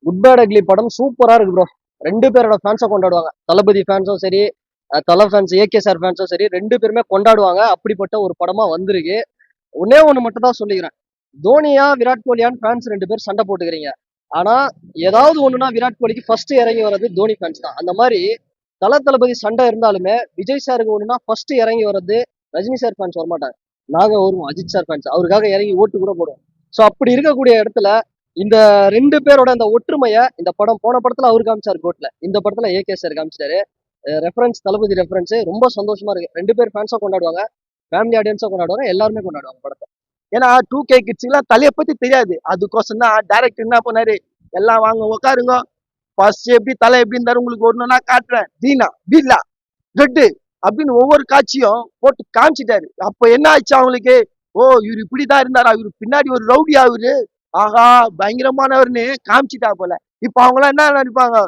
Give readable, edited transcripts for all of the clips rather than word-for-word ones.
Good bad ugly படம் சூப்பரா இருக்கு ப்ரோ. ரெண்டு பேரோட ஃபேன்ஸை கொண்டாடுவாங்க. தளபதி ஃபேன்ஸும் சரி, தலை ஃபேன்ஸ், ஏகே சார் ஃபேன்ஸும் சரி, ரெண்டு பேருமே கொண்டாடுவாங்க. அப்படிப்பட்ட ஒரு படமா வந்திருக்கு. ஒன்னே ஒண்ணு மட்டும் தான் சொல்லிக்கிறேன். தோனியா விராட் கோலியான்னு ஃபேன்ஸ் ரெண்டு பேர் சண்டை போட்டுக்கிறீங்க. ஆனா ஏதாவது ஒண்ணுனா விராட் கோலிக்கு ஃபர்ஸ்ட் இறங்கி வர்றது தோனி ஃபேன்ஸ் தான். அந்த மாதிரி தளபதி சண்டை இருந்தாலுமே விஜய் சாருக்கு ஒண்ணுனா ஃபர்ஸ்ட் இறங்கி வர்றது ரஜினி சார் ஃபேன்ஸ் வரமாட்டாங்க. நாங்க வருவோம் அஜித் சார் ஃபேன்ஸ், அவருக்காக இறங்கி ஓட்டு கூட போடுவோம். ஸோ அப்படி இருக்கக்கூடிய இடத்துல இந்த ரெண்டு பேரோட அந்த ஒற்றுமையை இந்த படம் போன படத்துல அவர் காமிச்சாரு கோட்ல, இந்த படத்துல ஏகே சார் காமிச்சாரு. ரெஃபரன்ஸ் தளபதி ரெஃபரன்ஸ் ரொம்ப சந்தோஷமா இருக்கு. ரெண்டு பேர் ஃபேன்ஸா கொண்டாடுவாங்க, ஃபேமிலி ஆடியன்ஸா கொண்டாடுவாங்க, எல்லாருமே கொண்டாடுவாங்க படத்தை. ஏன்னா 2K கிட்ஸ்க்குலாம் தலையை பத்தி தெரியாது. அதுக்கோசம் தான் டேரக்டர் என்ன பண்ணாரு, எல்லாம் வாங்க உட்காருங்க, ஃபர்ஸ்ட் எப்படி தலை எப்படி இருந்தாரு உங்களுக்கு ஒண்ணுன்னா காட்டுறேன், தீனா பீலா ரெட்டு அப்படின்னு ஒவ்வொரு காட்சியும் போட்டு காமிச்சிட்டாரு. அப்ப என்ன ஆச்சு அவங்களுக்கு, ஓ இவரு இப்படிதான் இருந்தாரா, இவரு பின்னாடி ஒரு ரவுடி அவரு, ஆஹா பயங்கரமானவர்னு காமிச்சிட்டா போல. இப்ப அவங்க எல்லாம் என்ன நினைப்பாங்க,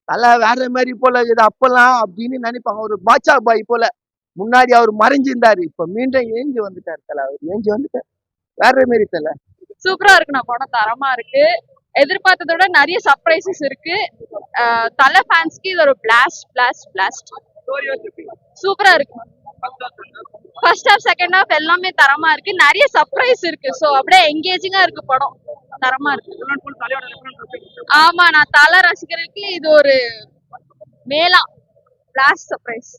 தலை வேற மாதிரி போல இது அப்பெல்லாம் அப்படின்னு நினைப்பாங்க. ஒரு பாட்சா பாய் போல முன்னாடி அவர் மறைஞ்சிருந்தாரு, இப்ப மீண்டும் ஏஞ்சி வந்துட்டாரு. தலை அவர் ஏஞ்சி வந்துட்டார், வேற மாதிரி தலை. சூப்பரா இருக்கு. நான் படம் தரமா இருக்கு. எதிர்பார்த்ததை விட நிறைய சர்ப்ரைசஸ் இருக்கு. தலை ஃபேன்ஸ்க்கு இது ஒரு பிளாஸ்ட் பிளாஸ்ட் பிளாஸ்ட். சூப்பரா இருக்கு. ஃபர்ஸ்ட் ஹாஃப் செகண்ட் ஹாஃப் எல்லாமே தரமா இருக்கு. நிறைய சர்ப்ரைஸ் இருக்கு. சோ அப்படியே எங்கேஜிங்கா இருக்கு படம். தரமா இருக்கு. ஆமா, நான் தலை ரசிகர்களுக்கு இது ஒரு மேலா பிளாஸ்ட் சர்ப்ரைஸ்.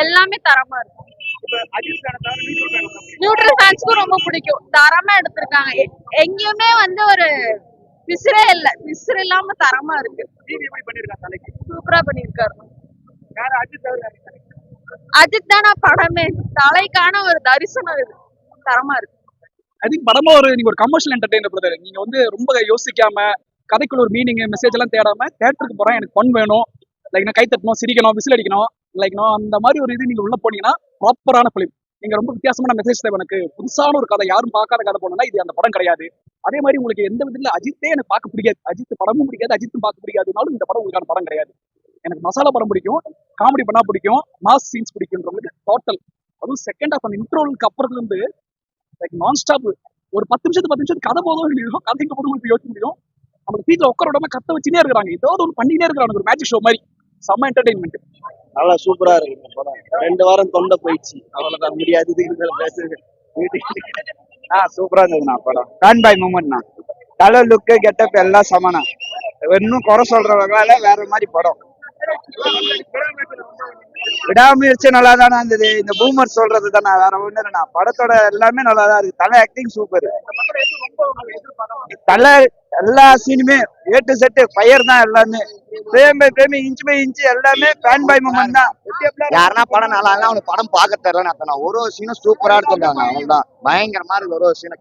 எல்லாமே தரமா இருக்கு. நியூட்ரல் ஃபேன்ஸ்க்கும் ரொம்ப பிடிக்கும். தரமா எடுத்திருக்காங்க. எங்கேயுமே வந்து ஒரு விசிறே இல்ல, விசிறு இல்லாம தரமா இருக்கு. சூப்பரா பண்ணிருக்காரு. அஜித் தானா படமே, தலைக்கான ஒரு தரிசனம் இது. தரமா இருக்கு. ஐ திங்க் படமா நீங்க ஒரு கமர்ஷியல் என்டர்டெய்னர் பிரதர். நீங்க ரொம்ப யோசிக்காம கதைக்குள்ள ஒரு மீனிங் மெசேஜ் எல்லாம் தேடாம தேட்டருக்கு போறேன், எனக்கு ஃபன் வேணும், லைக் நான் கை தட்டணும், சிரிக்கணும், விசில் அடிக்கணும், லைக் அந்த மாதிரி ஒரு இது நீங்க உள்ள போனீங்கன்னா ப்ராப்பரான பிலிம். நீங்க ரொம்ப வித்தியாசமான மெசேஜ் தேவை, எனக்கு புதுசான ஒரு கதை, யாரும் பார்க்காத கதை போனோம்னா இது அந்த படம் கிடையாது. அதே மாதிரி உங்களுக்கு எந்த விதத்துல அஜித்தே எனக்கு பார்க்க பிடிக்காது, அஜித் படமும் பிடிக்காது, அஜித்தும் பார்க்க பிடிக்காதுனாலும் இந்த படம் உங்களுக்கான படம் கிடையாது. எனக்கு மசாலா படம் பிடிக்கும், காமெடி பண்ணா பிடிக்கும், மாஸ் சீன்ஸ் பிடிக்கும்ன்றவங்களுக்கு டோட்டல். அதுவும் செகண்ட் ஹாஃப் அந்த இன்ட்ரோலுக்கு அப்புறத்துல இருந்து லைக் நான் ஸ்டாப் ஒரு 10 நிமிஷத்துக்கு கதை போதும் இல்லையோ, கதைக்கு போதும் உங்களுக்கு யோசிக்க முடியும். நம்மளுக்கு வீட்டில் உட்கார விடாம கத்த வச்சுனே இருக்கிறாங்க, ஏதாவது ஒன்று பண்ணினே இருக்கிறாங்க, ஒரு மேஜிக் ஷோ மாதிரி. செம்ம என்டர்டைன்மெண்ட். நல்லா சூப்பரா இருக்கு படம். 2 வாரம் தொண்டை போயிடுச்சு, அவ்வளவுதான் முடியாது பேசுறது. சூப்பரா இருந்ததுண்ணா படம். ஃபேன் பாய் மூமெண்ட்ண்ணா. தலை லுக்கு கெட்டப் எல்லாம் சமனா, இன்னும் குறை சொல்றவங்களால வேற மாதிரி படம். விடாமுயற்சி நல்லா தானே இருந்தது. இந்த பூமர் சொல்றது தானே, வேற ஒண்ணு இல்லைண்ணா. படத்தோட எல்லாமே நல்லா தான் இருக்கு. தலை ஆக்டிங் சூப்பர். தலை எல்லா சீனுமே A to Z ஃபயர் தான் எல்லாமே. Frame by frame, inch by inch எல்லாமே ஃபேன் பாய் மூமெண்ட் தான். யாருன்னா படம் நல்லா இல்ல, அவனுக்கு படம் பார்க்க தெரியல. ஒரு சீனும் சூப்பரா எடுத்துட்டாங்க, அவங்கதான் பயங்கரமா இருக்கு. ஒரு சீனை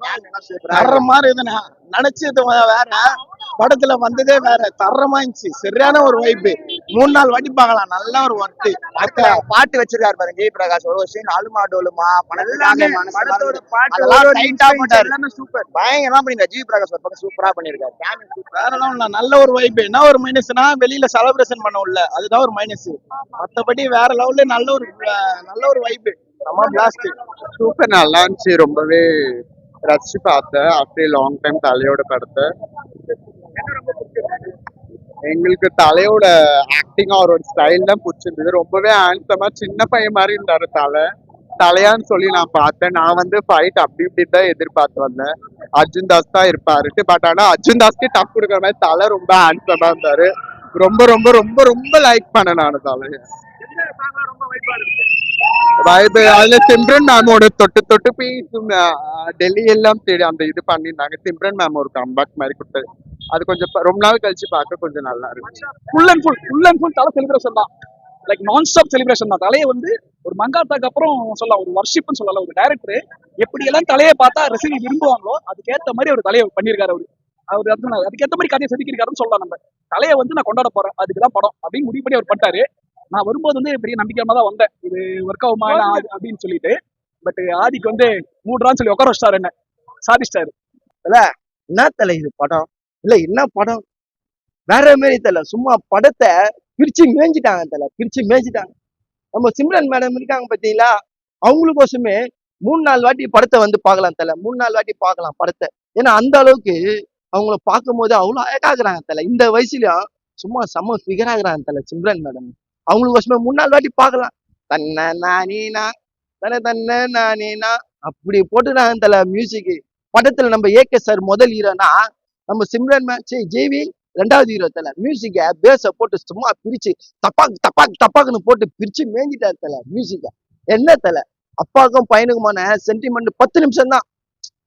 தர்ற மாதிரி இதுனா நினைச்சது வேற, படத்துல வந்ததே வேற, தரமா இருந்துச்சு. சரியான ஒரு வைப்பு. 3-4 வாட்டி பார்க்கலாம், நல்ல ஒரு ஒர்த்து. பாட்டு வச்சிருக்காரு பாருங்க ஜெய் பிரகாஷ். ஒரு சீன் அலுமா டோலுமா எல்லாமே படத்தோட பாட்டு எல்லாமே சூப்பர். பயங்கரமா பண்ணிருக்காரு ஜெய் பிரகாஷ். ஒரு பக்கம் சூப்பரா பண்ணிருக்காரு. வேற ஒண்ணும் நல்ல ஒரு வைப்பு. என்ன ஒரு மைனஸ்னா வெளியில செலிப்ரேஷன் பண்ண உள்ள, அதுதான் ஒரு மைனஸ். மத்தபடி வேற லெவல்ல நல்ல ஒரு வைப்பு. நம்ம பிளாஸ்ட் சூப்பர், நல்லா இருந்துச்சு. ரொம்பவே ரசிச்சு பார்த்தேன் ஆஃப்டர் லாங் டைம் தலையோட படத்தை. எங்களுக்கு தலையோட ஆக்டிங், அவரோட ஸ்டைல் தான் பிடிச்சிருந்தது. ரொம்பவே ஹேண்ட்ஸமா சின்ன பையன் மாதிரி இருந்தாரு தலையான்னு சொல்லி நான் பார்த்தேன். நான் ஃபைட் அப்படி இப்படி தான் எதிர்பார்த்து வந்தேன், அர்ஜுன் தாஸ் தான் இருப்பாருட்டு. பட் ஆனா அர்ஜுன் தாஸ்க்கு டஃப் கொடுக்குற மாதிரி தலை ரொம்ப ஹேண்ட்ஸமா இருந்தாரு. ரொம்ப ரொம்ப ரொம்ப ரொம்ப லைக் பண்ணேன் நான் தலைய. வைப் அதுல சிம்ரன் மேமோட தொட்டு தொட்டு பேசும் டெல்லி எல்லாம் தேடி அந்த இது பண்ணியிருந்தாங்க. சிம்ரன் மேம் ஒரு கம்பேக் மாதிரி கொடுத்தது, அது கொஞ்சம் ரொம்ப நாள் கழிச்சு பார்க்க கொஞ்சம் நல்லா இருக்கு. ஃபுல் அண்ட் ஃபுல் தலை செலிப்ரேஷன் தான், லைக் நான் ஸ்டாப் செலிப்ரேஷன் தான். தலையை ஒரு மங்காத்தாக்கு அப்புறம் சொல்லலாம், ஒரு வர்ஷிப்னு சொல்லலாம். ஒரு டைரக்டர் எப்படி எல்லாம் தலையை பார்த்தா ரசிகை விரும்புவாங்களோ அதுக்கேற்ற மாதிரி ஒரு தலையை பண்ணியிருக்காரு அவர் அதுக்கேற்ற மாதிரி கதையை செதுக்கிருக்காருன்னு சொல்லலாம். நம்ம தலையை நான் கொண்டாட போறேன், அதுக்குதான் படம் அப்படின்னு முடிவு பண்ணி அவர் பண்ணிட்டாரு. நான் வரும்போது பெரிய நம்பிக்கையாம தான் வந்தேன், இது ஒர்க் ஆகுமா அப்படின்னு சொல்லிட்டு. பட் ஆதிக்கு 3 சொல்லி உட்கார வச்சிட்டாரு, என்ன சாதிச்சிட்டாரு. என்ன தலை இது படம் இல்ல, என்ன படம் வேற மாதிரி தலை. சும்மா படத்தை பிரிச்சு மேய்ஞ்சிட்டாங்க. நம்ம சிம்ரன் மேடம் இருக்காங்க பாத்தீங்களா, அவங்களுக்கோசமே 3-4 வாட்டி படத்தை பார்க்கலாம் தலை. 3-4 வாட்டி பார்க்கலாம் படத்தை. ஏன்னா அந்த அளவுக்கு அவங்கள பார்க்கும்போது அவ்வளவு அழகாகிறாங்க தல. இந்த வயசுலயும் சும்மா செம்ம ஃபிகர் ஆகுறாங்க தல சிம்ரன் மேடம். அவங்களுக்கு வருஷமே 3 4 வாட்டி பார்க்கலாம். தன்ன நானேனா தன்ன நானேனா அப்படி போட்டுறாங்க தல மியூசிக். படத்துல நம்ம ஏகே சார் முதல் ஹீரோனா, நம்ம சிம்ரன் ஜேவி 2வது ஹீரோ தல. மியூசிக்க பேஸ போட்டு சும்மா பிரிச்சு தப்பாக்கு தப்பாக்கு தப்பாக்குன்னு போட்டு பிரிச்சு மேஞ்சிட்டாரு தல மியூசிக்க. என்ன தல, அப்பாவுக்கும் பையனுக்குமான சென்டிமெண்ட் 10 நிமிஷம் தான்.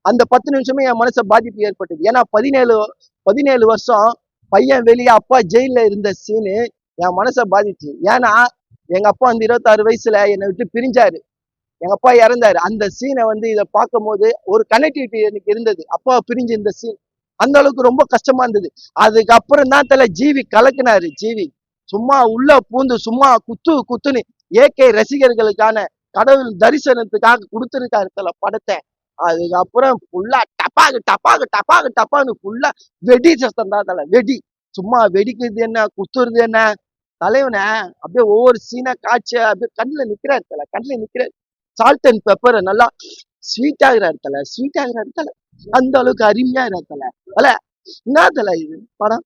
அந்த 10 நிமிஷமே என் மனச பாதிப்பு ஏற்பட்டது. ஏன்னா 17 வருஷம் பையன் வெளியே அப்பா ஜெயில இருந்த சீனு என் மனச பாதிச்சு. ஏன்னா எங்க அப்பா வந்து 26 வயசுல என்னை விட்டு பிரிஞ்சாரு. எங்க அப்பா இறந்தாரு. அந்த சீனை வந்து இதை பார்க்கும் போது ஒரு கனெக்டிவிட்டி எனக்கு இருந்தது. அப்பா பிரிஞ்சு இந்த சீன் அந்த அளவுக்கு ரொம்ப கஷ்டமா இருந்தது. அதுக்கப்புறம் தான் தல ஜீவி கலக்குனாரு. ஜீவி சும்மா உள்ள பூந்து சும்மா குத்துன்னு ஏகே ரசிகர்களுக்கான கடவுள் தரிசனத்துக்காக கொடுத்துருக்காரு தல படத்தை. அதுக்கப்புறம் ஃபுல்லா டப்பான்னு ஃபுல்லா வெடி சத்தம் தான் தல. வெடி சும்மா வெடிக்கிறது என்ன குத்துறது என்ன. தலைவனை அப்படியே ஒவ்வொரு சீனா காட்சி அப்படியே கண்ணுல நிக்கிறாரு தல. கண்ணுல நிக்கிறாரு. சால்ட் அண்ட் பெப்பரை நல்லா ஸ்வீட் ஆகுறாரு தல. அந்த அளவுக்கு அருமையா இருக்கிற தல. தல என்ன தல இது படம்.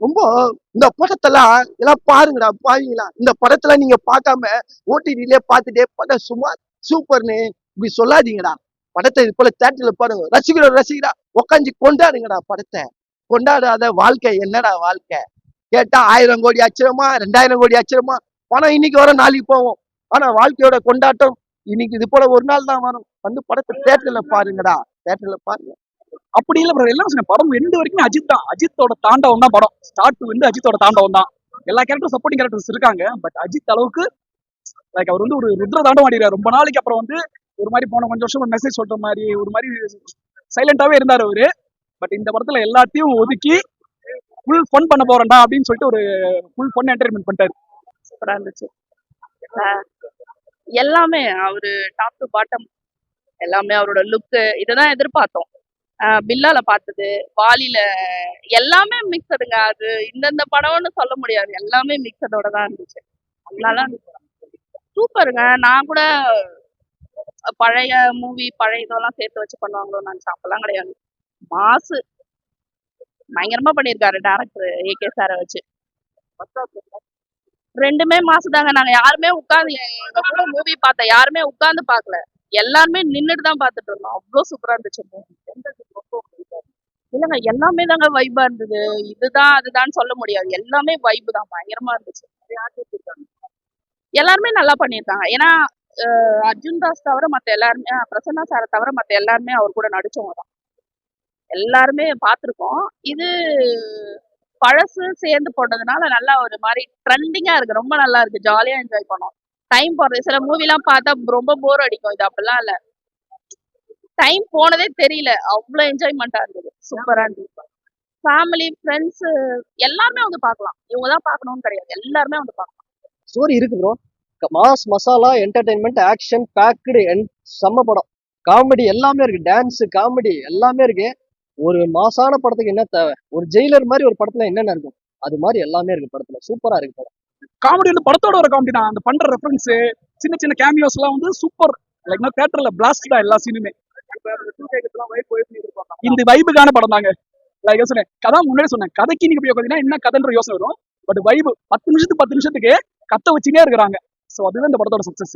ரொம்ப இந்த படத்தெல்லாம் எல்லாம் பாருங்கடா பாருங்களா. இந்த படத்துல நீங்க பார்க்காம ஓடிடிலே பார்த்துட்டே படம் சும்மா சூப்பர்னு இப்படி சொல்லாதீங்கடா. படத்தை இது போல தேட்டர்ல பாருங்க. ரசிகரா உக்காந்து கொண்டாடுங்கடா படத்தை. கொண்டாடாத வாழ்க்கை என்னடா வாழ்க்கை. கேட்டா 1000 கோடி அச்சிரமா 2000 கோடி அச்சிரமா பணம் இன்னைக்கு வர நாளைக்கு போவோம். ஆனா வாழ்க்கையோட கொண்டாட்டம் இன்னைக்கு இது போல ஒரு நாள் தான் வரும். வந்து படத்தை தேட்டர்ல பாருங்கடா. தேட்டர்ல பாருங்க. அப்படி இல்ல பிரதர், எல்லாம் சொன்னேன் படம் எண்டு வரைக்குமே அஜித் தான். அஜித்தோட தாண்டவம் தான் படம். ஸ்டார்ட் டு வந்து அஜித்தோட தாண்டவம் தான். எல்லா கேரக்டரும் சப்போர்ட்டிங் கேரக்டர்ஸ் இருக்காங்க. பட் அஜித் அளவுக்கு லைக் அவர் வந்து ஒரு ருத்ர தாண்டவம் ஆடிறாரு. ரொம்ப நாளைக்கு அப்புறம் வந்து ஒரு மாதிரி போன கொஞ்சம் வருஷம் மெசேஜ் சொல்ற மாதிரி ஒரு மாதிரி சைலண்டாவே இருந்தாரு அவரு. பட் இந்த படத்துல எல்லாத்தையும் ஒதுக்கி ஃபுல் ஃபன் பண்ண போறேன்டா அப்படின்னு சொல்லிட்டு ஒரு ஃபுல் ஃபன் என்டர்டைன்மெண்ட் பண்ணிட்டாரு. சூப்பரா இருந்துச்சு. எல்லாமே அவரு டாப் டு பாட்டம் எல்லாமே அவரோட லுக்கு இதுதான் எதிர்பார்த்தோம். பில்லால பார்த்தது, வாலில எல்லாமே மிக்சடுங்க. அது இந்தந்த படம்னு சொல்ல முடியாது. எல்லாமே மிக்சடோட தான் இருந்துச்சு. நல்லா சூப்பருங்க. நான் கூட பழைய மூவி பழைய இதெல்லாம் சேர்த்து வச்சு பண்ணுவாங்களோ நினைச்சேன். அப்பெல்லாம் கிடையாது. மாசு பயங்கரமா பண்ணியிருக்காரு டேரக்டர் ஏகே சாரை வச்சு. ரெண்டுமே மாசு தாங்க. நாங்க யாருமே உட்காந்து எங்க கூட மூவி பார்த்த யாருமே உட்காந்து பார்க்கல. எல்லாருமே நின்றுட்டு தான் பார்த்துட்டு இருந்தோம். அவ்வளோ சூப்பரா இருந்துச்சு மூவி. இல்லைங்க எல்லாமே தாங்க வைபா இருந்தது. இதுதான் அதுதான் சொல்ல முடியாது. எல்லாமே வைபு தான். பயங்கரமா இருந்துச்சு. எல்லாருமே நல்லா பண்ணியிருக்காங்க. ஏன்னா அர்ஜுன் தாஸ் தவிர மத்த எல்லாருமே பிரசன்னா சாரை தவிர மத்த எல்லாருமே அவர் கூட நடிச்சவங்க தான். எல்லாருமே பார்த்துருக்கோம். இது பழசு சேர்ந்து போட்டதுனால நல்லா ஒரு மாதிரி ட்ரெண்டிங்கா இருக்கு. ரொம்ப நல்லா இருக்கு. ஜாலியா என்ஜாய் பண்ணோம். டைம் போறது சில மூவிலாம் பார்த்தா ரொம்ப போர் அடிக்கும். இது அப்படிலாம் இல்ல. டைம் போனதே தெரியல. அவ்வளோ என்ஜாய்மெண்டா இருந்தது. சூப்பரா இருந்தது. ஃபேமிலி ஃப்ரெண்ட்ஸ் எல்லாருமே வந்து பார்க்கலாம். இவங்க தான் பார்க்கணும்னு கிடையாது. எல்லாருமே வந்து பார்க்கலாம். ஸ்டோரி இருக்கு bro. Mass masala entertainment action packed செம்ம படம். காமெடி எல்லாமே இருக்கு. டான்ஸ் காமெடி எல்லாமே இருக்கு. ஒரு மாசான படத்துக்கு என்ன தேவை. ஒரு ஜெயிலர் மாதிரி ஒரு படத்துல என்னென்ன இருக்கும் அது மாதிரி எல்லாமே இருக்கு படத்துல. சூப்பரா இருக்கு படம். காமெடி வந்து படத்தோட ஒரு காமெடி தான். அந்த பண்ற ரெஃபரன்ஸ் சின்ன சின்ன கேமியோஸ் எல்லாம் வந்து சூப்பர். லைக் தியேட்டர்ல பிளாஸ்ட் தான் எல்லா சீனுமே. இந்த வைபுக்கான படம் தாங்க. லைக் சொன்னேன் கதை முன்னாடி சொன்னேன். கதைக்கு நீங்க போய் உட்காந்தீங்கன்னா என்ன கதைன்ற யோசனை வரும். பட் வைபு 10 நிமிஷத்துக்கு கத்த வச்சுனே இருக்கிறாங்க. ஸோ அதுதான் இந்த படத்தோட சக்சஸ்.